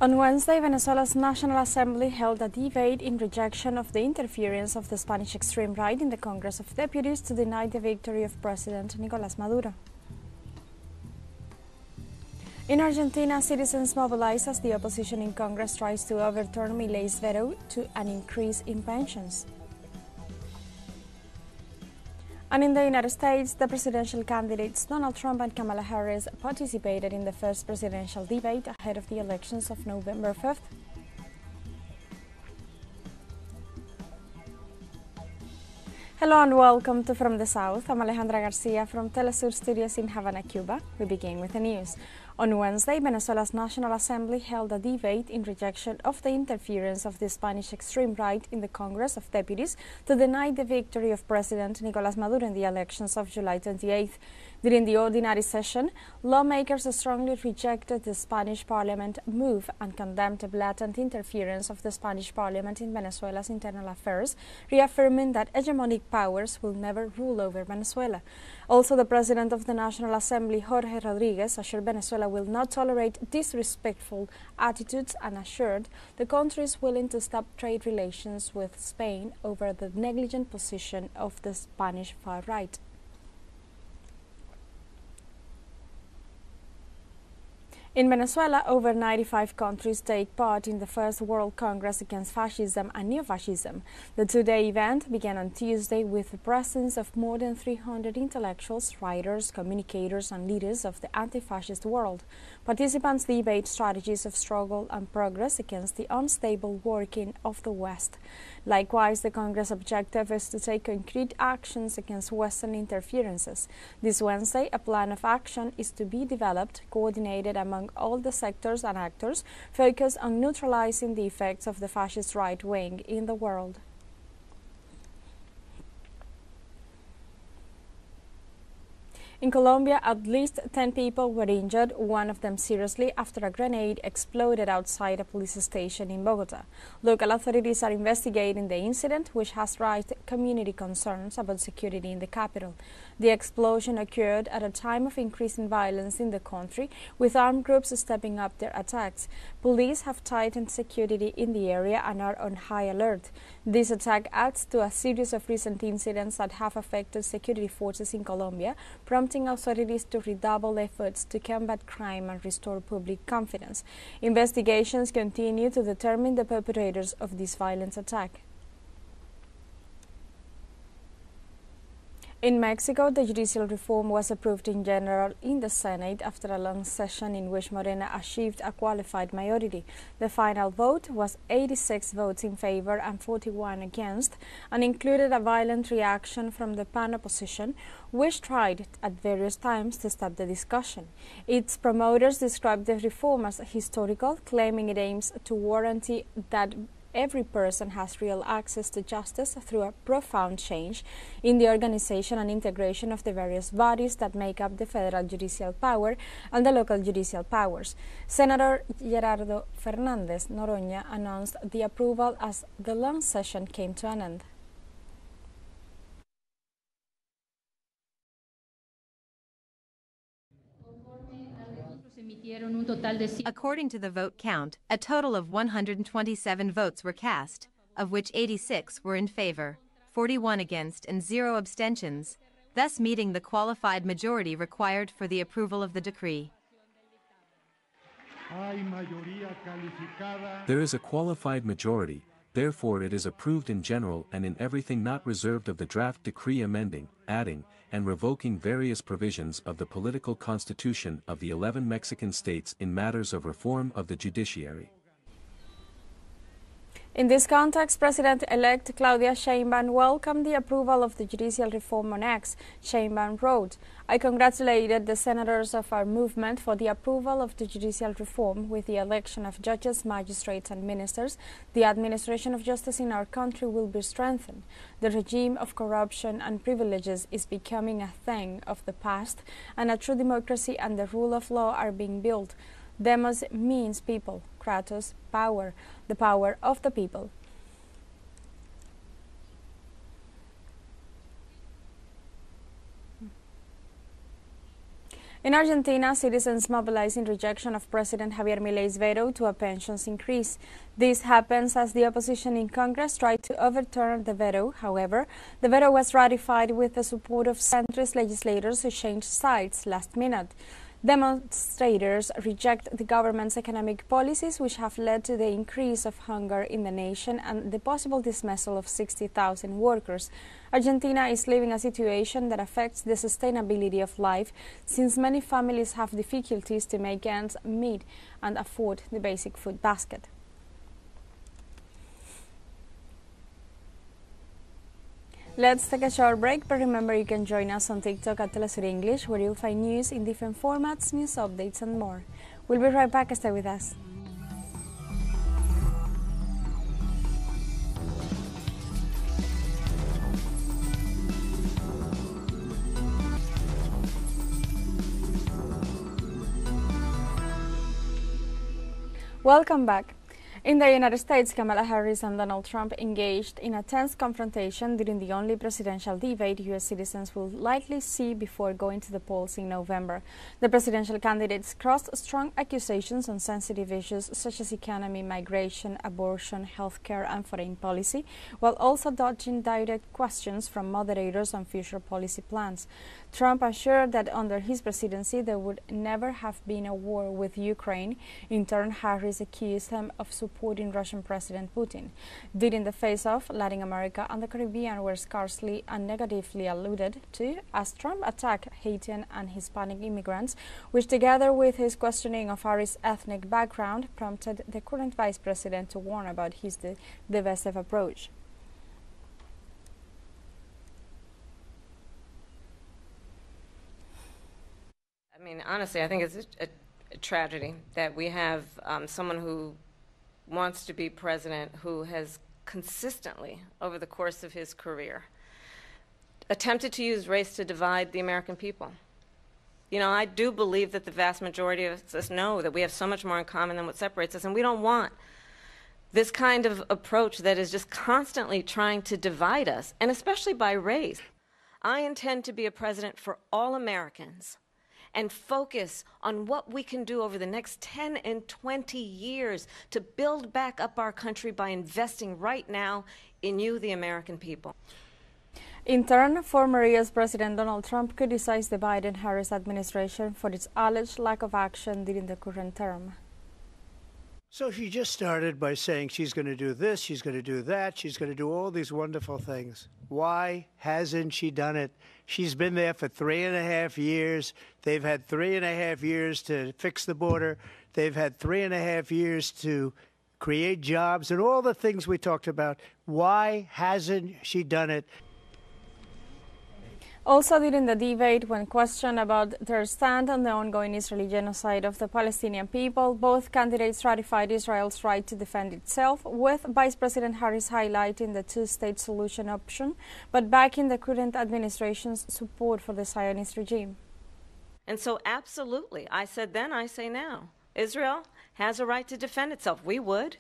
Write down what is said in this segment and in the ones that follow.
On Wednesday, Venezuela's National Assembly held a debate in rejection of the interference of the Spanish extreme right in the Congress of Deputies to deny the victory of President Nicolás Maduro. In Argentina, citizens mobilized as the opposition in Congress tries to overturn Milei's veto to an increase in pensions. And in the United States, the presidential candidates Donald Trump and Kamala Harris participated in the first presidential debate ahead of the elections of November 5th. Hello and welcome to From the South. I'm Alejandra Garcia from TeleSUR studios in Havana, Cuba. We begin with the news. On Wednesday, Venezuela's National Assembly held a debate in rejection of the interference of the Spanish extreme right in the Congress of Deputies to deny the victory of President Nicolás Maduro in the elections of July 28th. During the ordinary session, lawmakers strongly rejected the Spanish parliament move and condemned the blatant interference of the Spanish parliament in Venezuela's internal affairs, reaffirming that hegemonic powers will never rule over Venezuela. Also, the president of the National Assembly, Jorge Rodriguez, assured Venezuela will not tolerate disrespectful attitudes and assured the country is willing to stop trade relations with Spain over the negligent position of the Spanish far right. In Venezuela, over 95 countries take part in the first World Congress Against Fascism and Neo-Fascism. The two-day event began on Tuesday with the presence of more than 300 intellectuals, writers, communicators, and leaders of the anti-fascist world. Participants debate strategies of struggle and progress against the unstable working of the West. Likewise, the Congress' objective is to take concrete actions against Western interferences. This Wednesday, a plan of action is to be developed, coordinated among all the sectors and actors, focused on neutralizing the effects of the fascist right wing in the world. In Colombia, at least 10 people were injured, one of them seriously, after a grenade exploded outside a police station in Bogota. Local authorities are investigating the incident, which has raised community concerns about security in the capital. The explosion occurred at a time of increasing violence in the country, with armed groups stepping up their attacks. Police have tightened security in the area and are on high alert. This attack adds to a series of recent incidents that have affected security forces in Colombia, prompting authorities to redouble efforts to combat crime and restore public confidence. Investigations continue to determine the perpetrators of this violent attack. In Mexico, the judicial reform was approved in general in the Senate after a long session in which Morena achieved a qualified majority. The final vote was 86 votes in favor and 41 against, and included a violent reaction from the PAN opposition, which tried at various times to stop the discussion. Its promoters described the reform as historical, claiming it aims to guarantee that every person has real access to justice through a profound change in the organization and integration of the various bodies that make up the federal judicial power and the local judicial powers. Senator Gerardo Fernández Noroña announced the approval as the long session came to an end. According to the vote count, a total of 127 votes were cast, of which 86 were in favor, 41 against, and 0 abstentions, thus meeting the qualified majority required for the approval of the decree. There is a qualified majority, therefore it is approved in general and in everything not reserved of the draft decree amending, adding, and revoking various provisions of the political constitution of the 11 Mexican states in matters of reform of the judiciary. In this context, President-elect Claudia Sheinbaum welcomed the approval of the judicial reform on X. Sheinbaum wrote, "I congratulated the senators of our movement for the approval of the judicial reform. With the election of judges, magistrates, and ministers, the administration of justice in our country will be strengthened. The regime of corruption and privileges is becoming a thing of the past, and a true democracy and the rule of law are being built. Demos means people, kratos, power, the power of the people." In Argentina, citizens mobilize in rejection of President Javier Milei's veto to a pensions increase. This happens as the opposition in Congress tried to overturn the veto. However, the veto was ratified with the support of centrist legislators who changed sides last minute. Demonstrators reject the government's economic policies, which have led to the increase of hunger in the nation and the possible dismissal of 60,000 workers. Argentina is living a situation that affects the sustainability of life, since many families have difficulties to make ends meet and afford the basic food basket. Let's take a short break, but remember you can join us on TikTok at TeleSUR English, where you'll find news in different formats, news updates and more. We'll be right back. Stay with us. Welcome back. In the United States, Kamala Harris and Donald Trump engaged in a tense confrontation during the only presidential debate U.S. citizens will likely see before going to the polls in November. The presidential candidates crossed strong accusations on sensitive issues such as economy, migration, abortion, healthcare, and foreign policy, while also dodging direct questions from moderators on future policy plans. Trump assured that under his presidency there would never have been a war with Ukraine. In turn, Harris accused him of supporting Russian President Putin. During the face-off, Latin America and the Caribbean were scarcely and negatively alluded to as Trump attacked Haitian and Hispanic immigrants, which together with his questioning of Harris' ethnic background prompted the current vice president to warn about his divisive approach. I mean, honestly, I think it's a tragedy that we have someone who wants to be president who has consistently, over the course of his career, attempted to use race to divide the American people. You know, I do believe that the vast majority of us know that we have so much more in common than what separates us, and we don't want this kind of approach that is just constantly trying to divide us, and especially by race. I intend to be a president for all Americans and focus on what we can do over the next 10 and 20 years to build back up our country by investing right now in you, the American people. In turn, former U.S. President Donald Trump criticized the Biden-Harris administration for its alleged lack of action during the current term. So she just started by saying she's going to do this, she's going to do that, she's going to do all these wonderful things. Why hasn't she done it? She's been there for 3.5 years. They've had 3.5 years to fix the border. They've had 3.5 years to create jobs and all the things we talked about. Why hasn't she done it? Also during the debate, when questioned about their stand on the ongoing Israeli genocide of the Palestinian people, both candidates ratified Israel's right to defend itself, with Vice President Harris highlighting the two-state solution option, but backing the current administration's support for the Zionist regime. And so absolutely, I said then, I say now, Israel has a right to defend itself. We would.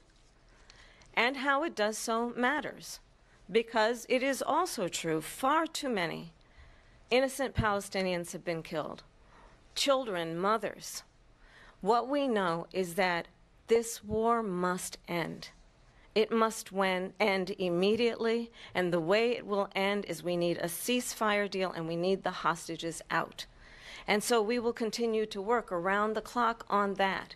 And how it does so matters, because it is also true, far too many innocent Palestinians have been killed. Children, mothers. What we know is that this war must end. It must end immediately, and the way it will end is we need a ceasefire deal and we need the hostages out. And so we will continue to work around the clock on that.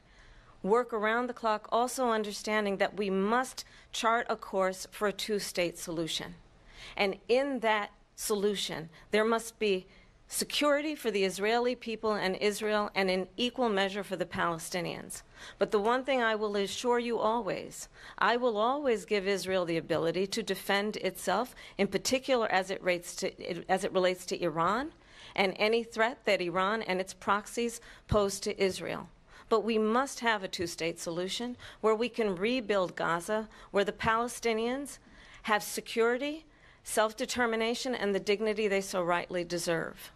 Work around the clock also understanding that we must chart a course for a two-state solution. And in that solution, there must be security for the Israeli people and Israel, and in equal measure for the Palestinians. But the one thing I will assure you always, I will always give Israel the ability to defend itself, in particular as it relates to Iran and any threat that Iran and its proxies pose to Israel. But we must have a two-state solution where we can rebuild Gaza, where the Palestinians have security, self-determination, and the dignity they so rightly deserve.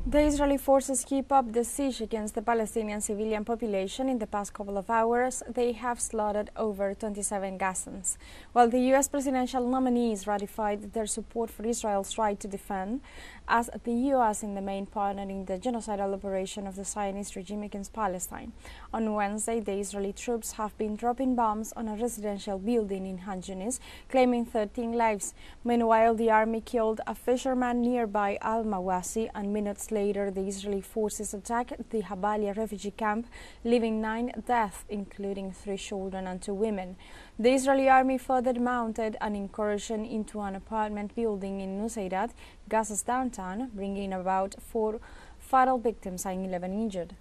The Israeli forces keep up the siege against the Palestinian civilian population. In the past couple of hours, they have slaughtered over 27 Gazans. While the U.S. presidential nominees ratified their support for Israel's right to defend, as the U.S. in the main partner in the genocidal operation of the Zionist regime against Palestine. On Wednesday, the Israeli troops have been dropping bombs on a residential building in Han Yunis, claiming 13 lives. Meanwhile, the army killed a fisherman nearby Al-Mawasi, and minutes later, the Israeli forces attacked the Habalia refugee camp, leaving 9 deaths, including 3 children and 2 women. The Israeli army further mounted an incursion into an apartment building in Nuseirat, Gaza's downtown, bringing about 4 fatal victims and 11 injured.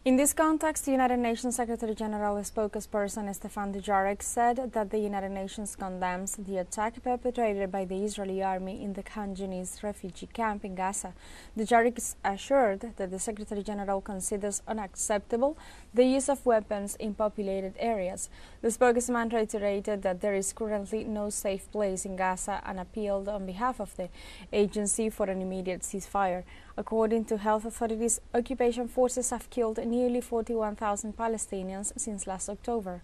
In this context, the United Nations Secretary General spokesperson Stefan Dujarric said that the United Nations condemns the attack perpetrated by the Israeli army in the Khan Yunis refugee camp in Gaza. Dujarric assured that the Secretary General considers unacceptable the use of weapons in populated areas. The spokesman reiterated that there is currently no safe place in Gaza and appealed on behalf of the agency for an immediate ceasefire. According to health authorities, occupation forces have killed nearly 41,000 Palestinians since last October.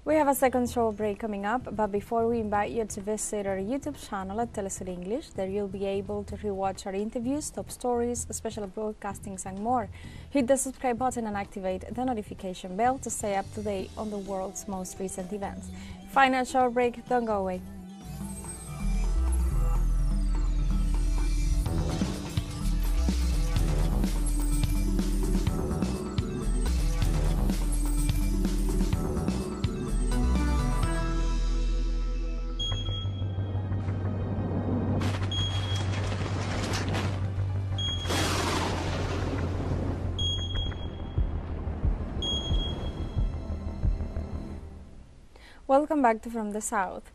We have a second short break coming up, but before we invite you to visit our YouTube channel at TeleSUR English, there you'll be able to rewatch our interviews, top stories, special broadcastings and more. Hit the subscribe button and activate the notification bell to stay up to date on the world's most recent events. Final short break, don't go away. Welcome back to From the South.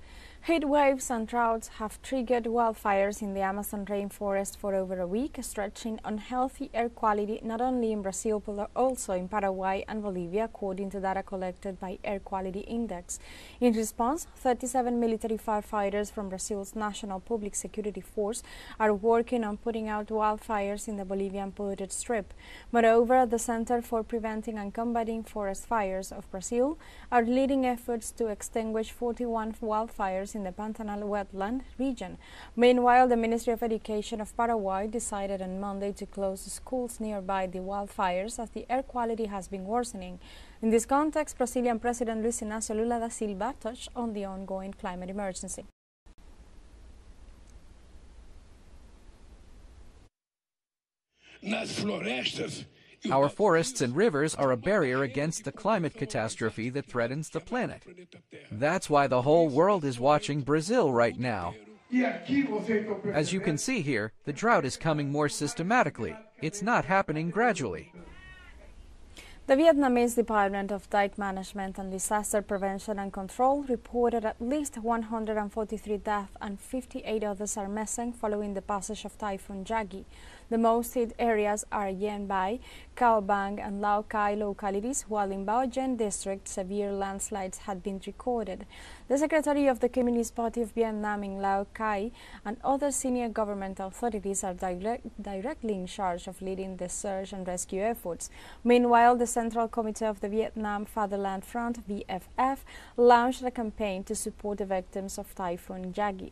Heat waves and droughts have triggered wildfires in the Amazon rainforest for over a week, stretching unhealthy air quality not only in Brazil but also in Paraguay and Bolivia, according to data collected by Air Quality Index. In response, 37 military firefighters from Brazil's National Public Security Force are working on putting out wildfires in the Bolivian polluted strip. Moreover, the Center for Preventing and Combating Forest Fires of Brazil are leading efforts to extinguish 41 wildfires in the Pantanal wetland region. Meanwhile, the Ministry of Education of Paraguay decided on Monday to close schools nearby the wildfires as the air quality has been worsening. In this context, Brazilian President Luiz Inácio Lula da Silva touched on the ongoing climate emergency. Our forests and rivers are a barrier against the climate catastrophe that threatens the planet. That's why the whole world is watching Brazil right now. As you can see here, the drought is coming more systematically. It's not happening gradually. The Vietnamese Department of Dike Management and Disaster Prevention and Control reported at least 143 deaths and 58 others are missing following the passage of Typhoon Yagi. The most hit areas are Yen Bai, Cao Bang and Lao Cai localities, while in Bao Dien district severe landslides had been recorded. The Secretary of the Communist Party of Vietnam in Lao Cai and other senior government authorities are directly in charge of leading the search and rescue efforts. Meanwhile, the Central Committee of the Vietnam Fatherland Front, VFF, launched a campaign to support the victims of Typhoon Yagi.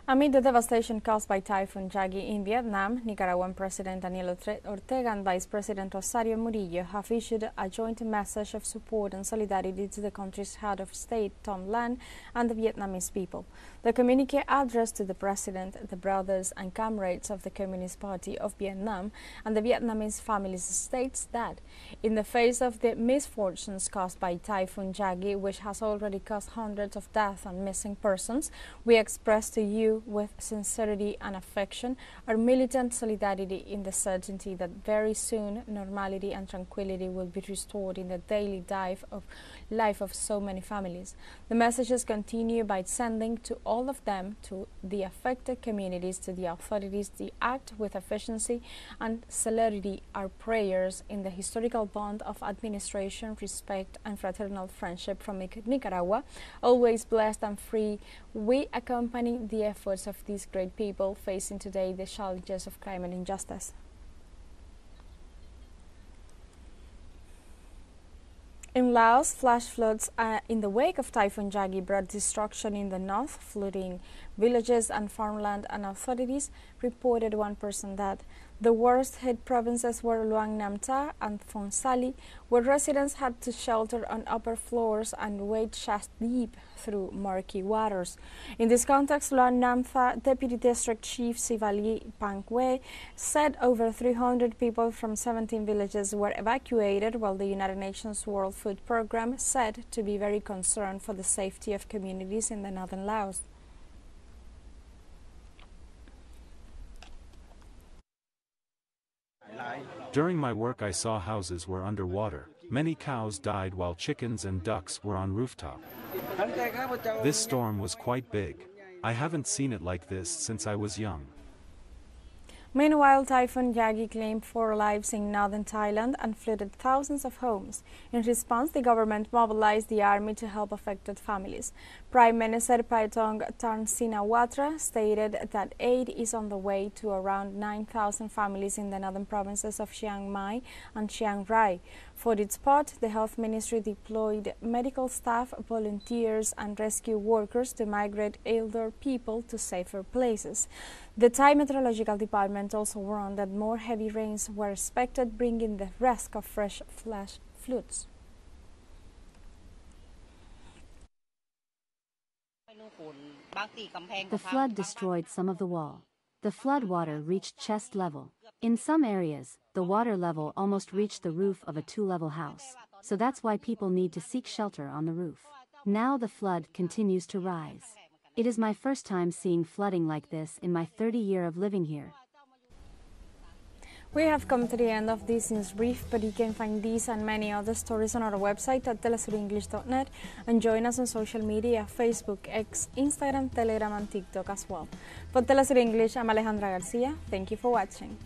Amid the devastation caused by Typhoon Yagi in Vietnam, Nicaraguan President Daniel Ortega and Vice President Rosario Murillo have issued a joint message of support and solidarity to the country's head of state, Tom Lan, and the Vietnamese people. The communique addressed to the President, the brothers and comrades of the Communist Party of Vietnam, and the Vietnamese families states that, in the face of the misfortunes caused by Typhoon Yagi, which has already caused hundreds of deaths and missing persons, we express to you you with sincerity and affection our militant solidarity in the certainty that very soon normality and tranquility will be restored in the daily life of so many families. The messages continue by sending to all of them, to the affected communities, to the authorities, to act with efficiency and celerity our prayers in the historical bond of administration, respect and fraternal friendship from Nicaragua, always blessed and free. We accompany the efforts of these great people facing today the challenges of climate injustice. In Laos, flash floods in the wake of Typhoon Yagi brought destruction in the north, flooding villages and farmland, and authorities reported one person dead. The worst-hit provinces were Luang Namta and Phong Sali, where residents had to shelter on upper floors and wade chest-deep through murky waters. In this context, Luang Namta Deputy District Chief Sivali Pangwe said over 300 people from 17 villages were evacuated, while the United Nations World Food Programme said to be very concerned for the safety of communities in the northern Laos. During my work I saw houses were underwater. Many cows died while chickens and ducks were on rooftop. This storm was quite big. I haven't seen it like this since I was young. Meanwhile, Typhoon Yagi claimed 4 lives in northern Thailand and flooded thousands of homes. In response, the government mobilized the army to help affected families. Prime Minister Paetong Tarnsinawatra stated that aid is on the way to around 9,000 families in the northern provinces of Chiang Mai and Chiang Rai. For its part, the Health Ministry deployed medical staff, volunteers and rescue workers to migrate elder people to safer places. The Thai Meteorological Department also warned that more heavy rains were expected, bringing the risk of fresh flash floods. The flood destroyed some of the wall. The flood water reached chest level. In some areas, the water level almost reached the roof of a 2-level house. So that's why people need to seek shelter on the roof. Now the flood continues to rise. It is my first time seeing flooding like this in my 30 years of living here. We have come to the end of this news brief, but you can find these and many other stories on our website at telesurenglish.net and join us on social media, Facebook, X, Instagram, Telegram and TikTok as well. For Telesur English, I'm Alejandra Garcia. Thank you for watching.